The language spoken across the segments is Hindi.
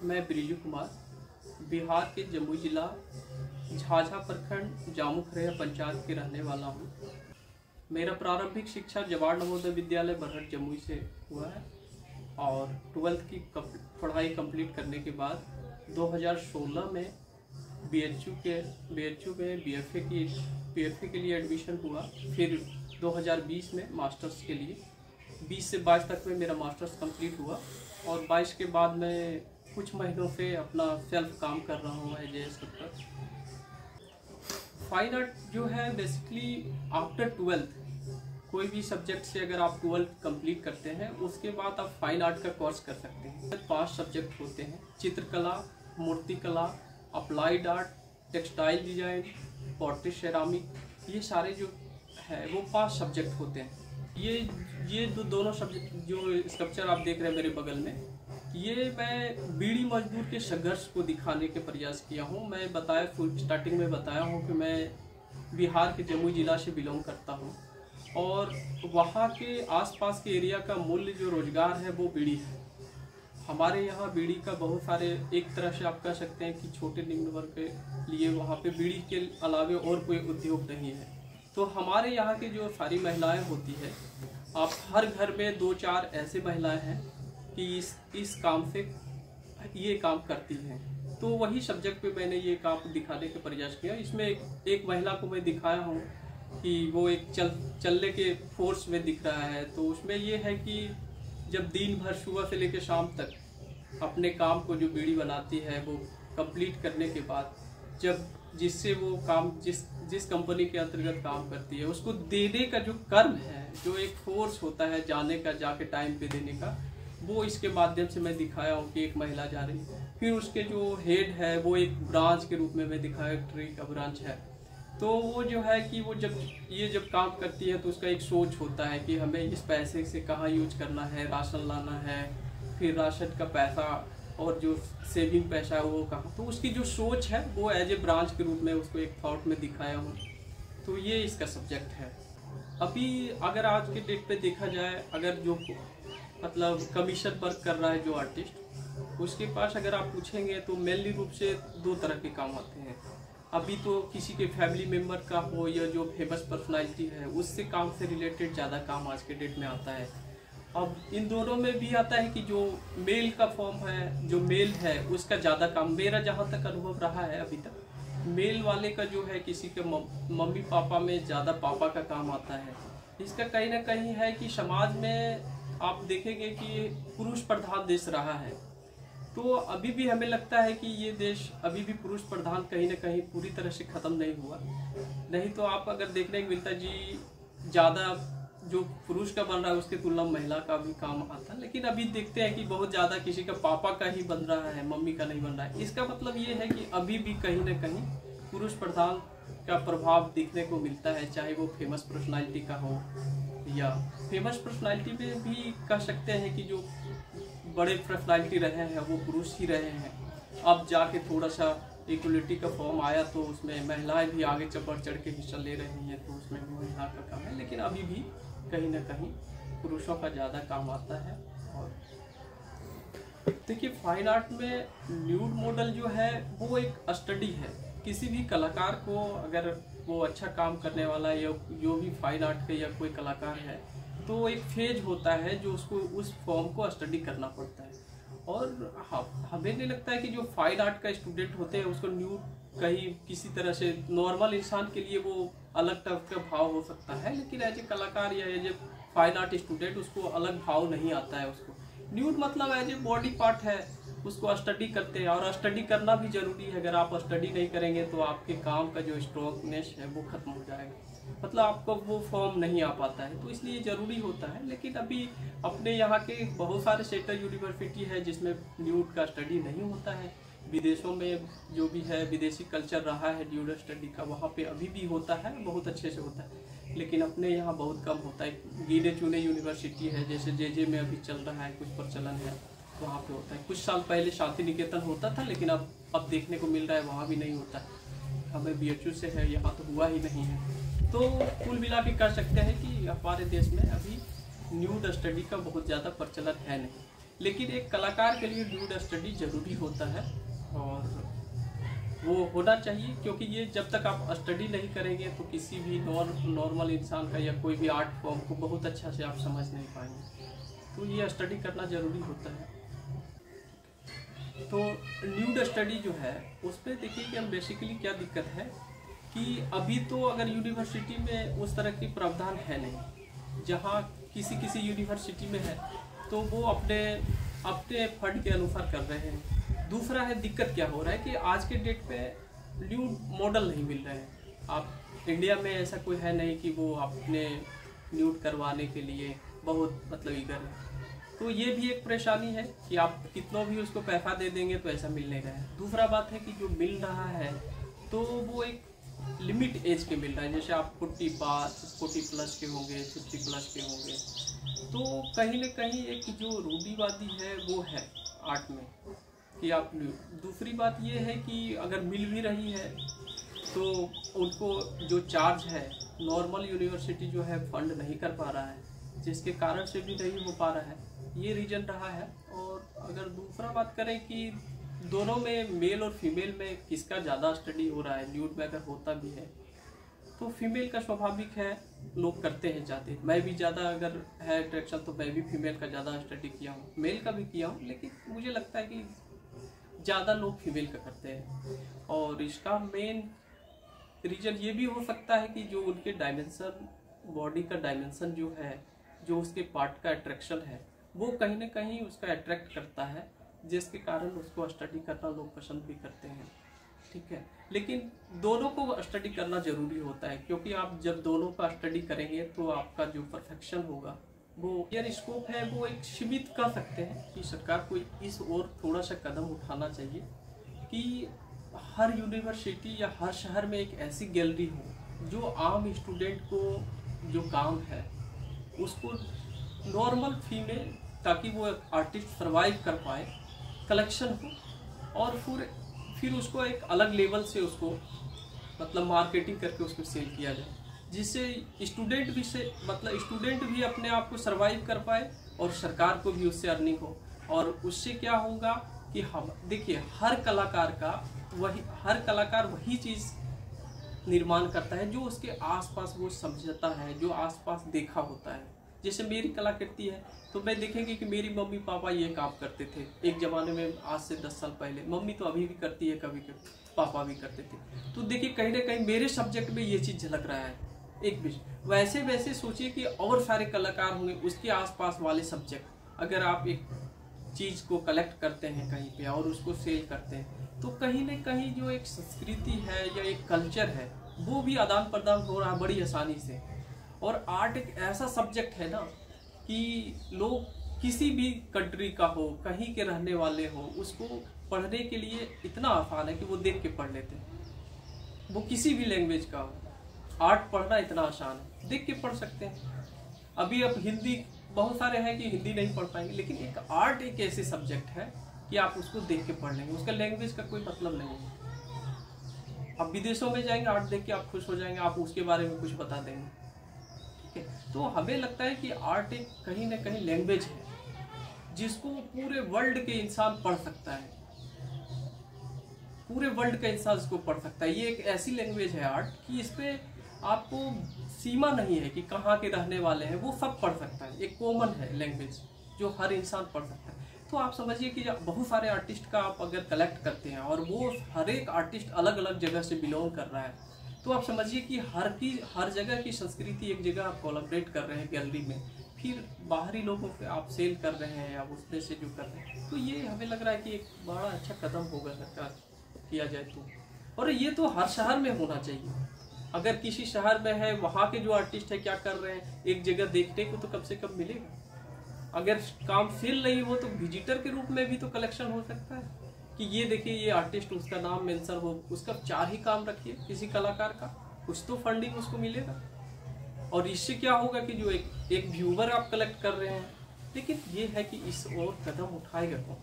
मैं ब्रिजू कुमार बिहार के जमुई जिला झाझा प्रखंड जामुखरेया पंचायत के रहने वाला हूँ। मेरा प्रारंभिक शिक्षा जवाहर नवोदय विद्यालय बरहट जमुई से हुआ है और 12th की पढ़ाई कंप्लीट करने के बाद 2016 में BHU में BFA के लिए एडमिशन हुआ। फिर 2020 में मास्टर्स के लिए 20 से 22 तक में मेरा मास्टर्स कंप्लीट हुआ और 22 के बाद मैं कुछ महीनों से अपना सेल्फ काम कर रहा हूँ as a instructor. Fine art जो है बेसिकली आफ्टर 12th कोई भी सब्जेक्ट से अगर आप 12th कंप्लीट करते हैं उसके बाद आप फाइन आर्ट का कोर्स कर सकते हैं। 5 सब्जेक्ट होते हैं: चित्रकला, मूर्तिकला, applied art, textile design, portrait ceramic. ये सारे जो है वो 5 सब्जेक्ट होते हैं। ये दोनों सब्जेक्ट जो स्ट्रक्चर आप देख रहे हैं मेरे बगल में, ये मैं बीड़ी मजदूर के संघर्ष को दिखाने के प्रयास किया हूँ। मैं स्टार्टिंग में बताया हूँ कि मैं बिहार के जमुई जिला से बिलोंग करता हूँ और वहाँ के आसपास के एरिया का मूल्य जो रोजगार है वो बीड़ी है। हमारे यहाँ बीड़ी का बहुत सारे, एक तरह से आप कह सकते हैं कि छोटे निम्न वर्ग के लिए वहाँ पे बीड़ी के अलावे और कोई उद्योग नहीं है। तो हमारे यहाँ की जो सारी महिलाएं होती है, आप हर घर में 2-4 ऐसे महिलाएं हैं कि इस काम से ये काम करती हैं। तो वही सब्जेक्ट पे मैंने ये काम दिखाने का प्रयास किया। इसमें एक महिला को मैं दिखाया हूँ कि वो एक चलने के फोर्स में दिख रहा है। तो उसमें ये है कि जब दिन भर सुबह से लेकर शाम तक अपने काम को जो बीड़ी बनाती है वो कंप्लीट करने के बाद, जब जिससे वो काम जिस कंपनी के अंतर्गत काम करती है उसको देने का जो कर्म है, जो एक फोर्स होता है जाने का, जाके टाइम पे देने का, वो इसके माध्यम से मैं दिखाया हूँ कि एक महिला जा रही है। फिर उसके जो हेड है वो एक ब्रांच के रूप में मैं दिखाया, एक ट्री का ब्रांच है। तो वो जो है कि वो जब काम करती है तो उसका एक सोच होता है कि हमें इस पैसे से कहाँ यूज करना है, राशन लाना है, फिर राशन का पैसा और जो सेविंग पैसा है वो कहाँ। तो उसकी जो सोच है वो एज ए ब्रांच के रूप में उसको एक थॉट में दिखाया हूँ। तो ये इसका सब्जेक्ट है। अभी अगर आज के डेट पे देखा जाए, अगर जो मतलब कमीशन वर्क कर रहा है जो आर्टिस्ट, उसके पास अगर आप पूछेंगे तो मेनली रूप से 2 तरह के काम आते हैं। अभी तो किसी के फैमिली मेम्बर का हो या जो फेमस पर्सनालिटी है उससे काम से रिलेटेड ज़्यादा काम आज के डेट में आता है। अब इन दोनों में भी आता है कि जो मेल का फॉर्म है, जो मेल है उसका ज़्यादा काम, मेरा जहाँ तक अनुभव रहा है अभी तक, मेल वाले का जो है किसी के मम्मी पापा में ज़्यादा पापा का काम आता है। इसका कहीं ना कहीं है कि समाज में आप देखेंगे कि पुरुष प्रधान देश रहा है। तो अभी भी हमें लगता है कि ये देश अभी भी पुरुष प्रधान कहीं ना कहीं पूरी तरह से ख़त्म नहीं हुआ। नहीं तो आप अगर देखने को मिलता जी ज़्यादा जो पुरुष का बन रहा है उसके तुलना में महिला का भी काम आता है। लेकिन अभी देखते हैं कि बहुत ज़्यादा किसी का पापा का ही बन रहा है, मम्मी का नहीं बन रहा है। इसका मतलब ये है कि अभी भी कहीं ना कहीं पुरुष प्रधान का प्रभाव देखने को मिलता है, चाहे वो फेमस पर्सनालिटी का हो या फेमस पर्सनालिटी में भी कह सकते हैं कि जो बड़े पर्सनालिटी रहे हैं वो पुरुष ही रहे हैं। अब जाके थोड़ा सा इक्वलिटी का फॉर्म आया तो उसमें महिलाएं भी आगे बढ़ चढ़ के हिस्सा ले रही हैं, तो उसमें भी महिला का काम है। लेकिन अभी भी कहीं ना कहीं पुरुषों का ज़्यादा काम आता है। और देखिए, फाइन आर्ट में न्यूड मॉडल जो है वो एक स्टडी है। किसी भी कलाकार को अगर वो अच्छा काम करने वाला है या जो भी फाइन आर्ट के या कोई कलाकार है, तो एक फेज होता है जो उसको उस फॉर्म को स्टडी करना पड़ता है। और हमें नहीं लगता है कि जो फाइन आर्ट का स्टूडेंट होते हैं उसको न्यूड कहीं किसी तरह से, नॉर्मल इंसान के लिए वो अलग टाइप का भाव हो सकता है, लेकिन एज ए कलाकार या as a fine art student उसको अलग भाव नहीं आता है। उसको न्यूड मतलब एज ए बॉडी पार्ट है, उसको स्टडी करते हैं। और स्टडी करना भी जरूरी है। अगर आप स्टडी नहीं करेंगे तो आपके काम का जो स्ट्रॉन्गनेस है वो खत्म हो जाएगा, मतलब आपको वो फॉर्म नहीं आ पाता है। तो इसलिए जरूरी होता है। लेकिन अभी अपने यहाँ के बहुत सारे सेंट्रल यूनिवर्सिटी है जिसमें न्यूड का स्टडी नहीं होता है। विदेशों में जो भी है विदेशी कल्चर रहा है न्यूड स्टडी का, वहाँ पे अभी भी होता है, बहुत अच्छे से होता है। लेकिन अपने यहाँ बहुत कम होता है। गिने चुने यूनिवर्सिटी है, जैसे JJ में अभी चल रहा है, कुछ प्रचलन है, वहाँ पे होता है। कुछ साल पहले शांति निकेतन होता था, लेकिन अब देखने को मिल रहा है वहाँ भी नहीं होता है। हमें BHU से है, यहाँ तो हुआ ही नहीं है। तो कुल मिला के कह सकते हैं कि हमारे देश में अभी न्यूड स्टडी का बहुत ज़्यादा प्रचलन है नहीं। लेकिन एक कलाकार के लिए न्यूड स्टडी जरूरी होता है और वो होना चाहिए, क्योंकि ये जब तक आप स्टडी नहीं करेंगे तो किसी भी नॉर्मल इंसान का या कोई भी आर्ट फॉर्म को बहुत अच्छा से आप समझ नहीं पाएंगे। तो ये स्टडी करना ज़रूरी होता है। तो न्यूड स्टडी जो है उस पर देखिए कि हम बेसिकली क्या दिक्कत है कि अभी तो अगर यूनिवर्सिटी में उस तरह की प्रावधान है नहीं, जहाँ किसी यूनिवर्सिटी में है तो वो अपने फंड के अनुसार कर रहे हैं। दूसरा है दिक्कत क्या हो रहा है कि आज के डेट पे न्यूड मॉडल नहीं मिल रहे हैं। आप इंडिया में ऐसा कोई है नहीं कि वो अपने न्यूड करवाने के लिए बहुत मतलब ईगर है। तो ये भी एक परेशानी है कि आप कितना भी उसको पैसा दे देंगे तो ऐसा मिल नहीं रहा है। दूसरा बात है कि जो मिल रहा है तो वो एक लिमिट एज के मिल रहा है, जैसे आप 40 प्लस के होंगे, 50 प्लस के होंगे। तो कहीं ना कहीं एक जो रूढ़िवादी है वो है आर्ट में कि आप। दूसरी बात ये है कि अगर मिल भी रही है तो उनको जो चार्ज है नॉर्मल यूनिवर्सिटी जो है फंड नहीं कर पा रहा है, जिसके कारण से भी नहीं हो पा रहा है, ये रीजन रहा है। और अगर दूसरा बात करें कि दोनों में मेल और फीमेल में किसका ज़्यादा स्टडी हो रहा है, न्यूड में अगर होता भी है तो फीमेल का स्वाभाविक है, लोग करते हैं ज़्यादा। मैं भी ज़्यादा अगर है अट्रैक्शन तो मैं भी फीमेल का ज़्यादा स्टडी किया हूँ, मेल का भी किया हूँ, लेकिन मुझे लगता है कि ज़्यादा लोग फीमेल का करते हैं। और इसका मेन रीजन ये भी हो सकता है कि जो उनके डायमेंशन, बॉडी का डायमेंशन जो है, जो उसके पार्ट का अट्रैक्शन है, वो कहीं ना कहीं उसका अट्रैक्ट करता है, जिसके कारण उसको स्टडी करना लोग पसंद भी करते हैं। ठीक है, लेकिन दोनों को स्टडी करना जरूरी होता है, क्योंकि आप जब दोनों का स्टडी करेंगे तो आपका जो परफेक्शन होगा वो यार स्कोप है वो एक सीमित कर सकते हैं कि सरकार को इस ओर थोड़ा सा कदम उठाना चाहिए कि हर यूनिवर्सिटी या हर शहर में एक ऐसी गैलरी हो जो आम स्टूडेंट को जो काम है उसको नॉर्मल फीमेल, ताकि वो आर्टिस्ट सर्वाइव कर पाए, कलेक्शन हो और फिर उसको एक अलग लेवल से उसको मतलब मार्केटिंग करके उसको सेल किया जाए, जिससे स्टूडेंट भी अपने आप को सर्वाइव कर पाए और सरकार को भी उससे अर्निंग हो। और उससे क्या होगा कि हम देखिए हर कलाकार वही चीज़ निर्माण करता है जो उसके आसपास वो समझता है, जो आसपास देखा होता है। जैसे मेरी कलाकृति है तो मैं देखेंगे कि मेरी मम्मी पापा ये काम करते थे एक ज़माने में, आज से 10 साल पहले। मम्मी तो अभी भी करती है, कभी कभी पापा भी करते थे। तो देखिए कहीं ना कहीं मेरे सब्जेक्ट में ये चीज़ झलक रहा है एक बीच। वैसे सोचिए कि और सारे कलाकार होंगे उसके आसपास वाले सब्जेक्ट। अगर आप एक चीज़ को कलेक्ट करते हैं कहीं पे और उसको सेल करते हैं तो कहीं ना कहीं जो एक संस्कृति है या एक कल्चर है वो भी आदान प्रदान हो रहा है बड़ी आसानी से। और आर्ट एक ऐसा सब्जेक्ट है ना कि लोग किसी भी कंट्री का हो, कहीं के रहने वाले हो, उसको पढ़ने के लिए इतना आसान है कि वो देख के पढ़ लेते हैं। वो किसी भी लैंग्वेज का हो, आर्ट पढ़ना इतना आसान है, देख के पढ़ सकते हैं। अभी अब हिंदी बहुत सारे हैं कि हिंदी नहीं पढ़ पाएंगे, लेकिन एक आर्ट एक ऐसे सब्जेक्ट है कि आप उसको देख के पढ़ लेंगे, उसका लैंग्वेज का कोई मतलब नहीं है। आप विदेशों में जाएंगे, आर्ट देख के आप खुश हो जाएंगे, आप उसके बारे में कुछ बता देंगे। ठीक है, तो हमें लगता है कि आर्ट एक कहीं ना कहीं लैंग्वेज है जिसको पूरे वर्ल्ड के इंसान पढ़ सकता है, पूरे वर्ल्ड का इंसान इसको पढ़ सकता है। ये एक ऐसी लैंग्वेज है आर्ट कि इस पे आपको सीमा नहीं है कि कहाँ के रहने वाले हैं, वो सब पढ़ सकता है। एक कॉमन है लैंग्वेज जो हर इंसान पढ़ सकता है। तो आप समझिए कि बहुत सारे आर्टिस्ट का आप अगर कलेक्ट करते हैं और वो हर एक आर्टिस्ट अलग अलग जगह से बिलोंग कर रहा है, तो आप समझिए कि हर जगह की संस्कृति एक जगह आप कोलैबोरेट कर रहे हैं गैलरी में, फिर बाहरी लोगों को आप सेल कर रहे हैं या उसमें से जो कर रहे हैं। तो ये हमें लग रहा है कि एक बड़ा अच्छा कदम होगा सरकार किया जाए तो। और ये तो हर शहर में होना चाहिए। अगर किसी शहर में है, वहाँ के जो आर्टिस्ट है क्या कर रहे हैं, एक जगह देखने को तो कम से कम मिलेगा। अगर काम सेल नहीं हो तो विजिटर के रूप में भी तो कलेक्शन हो सकता है कि ये देखिए ये आर्टिस्ट, उसका नाम मेंशन हो, उसका 4 ही काम रखिए किसी कलाकार का, कुछ तो फंडिंग उसको मिलेगा। और इससे क्या होगा कि जो एक व्यूवर आप कलेक्ट कर रहे हैं, लेकिन ये है कि इस और कदम उठाएगा कौन?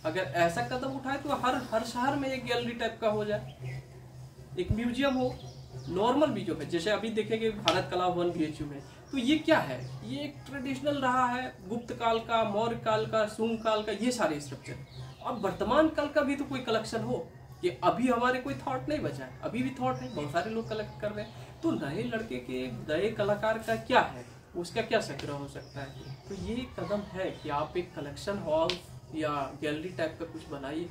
अगर ऐसा कदम उठाए तो हर शहर में एक गैलरी टाइप का हो जाए, एक म्यूजियम हो, नॉर्मल भी जो है। जैसे अभी देखेंगे भारत कला भवन BHU में, तो ये क्या है, ये एक ट्रेडिशनल रहा है, गुप्त काल का, मौर्य काल का, शुंग काल का, ये सारे स्ट्रक्चर। अब वर्तमान काल का भी तो कोई कलेक्शन हो, कि अभी हमारे कोई थॉट नहीं बचा है, अभी भी थॉट है, बहुत सारे लोग कलेक्ट कर रहे हैं। तो नए लड़के के, नए कलाकार का क्या है, उसका क्या संग्रह हो सकता है। तो ये कदम है कि आप एक कलेक्शन हॉल या गैलरी टाइप का कुछ बनाइए,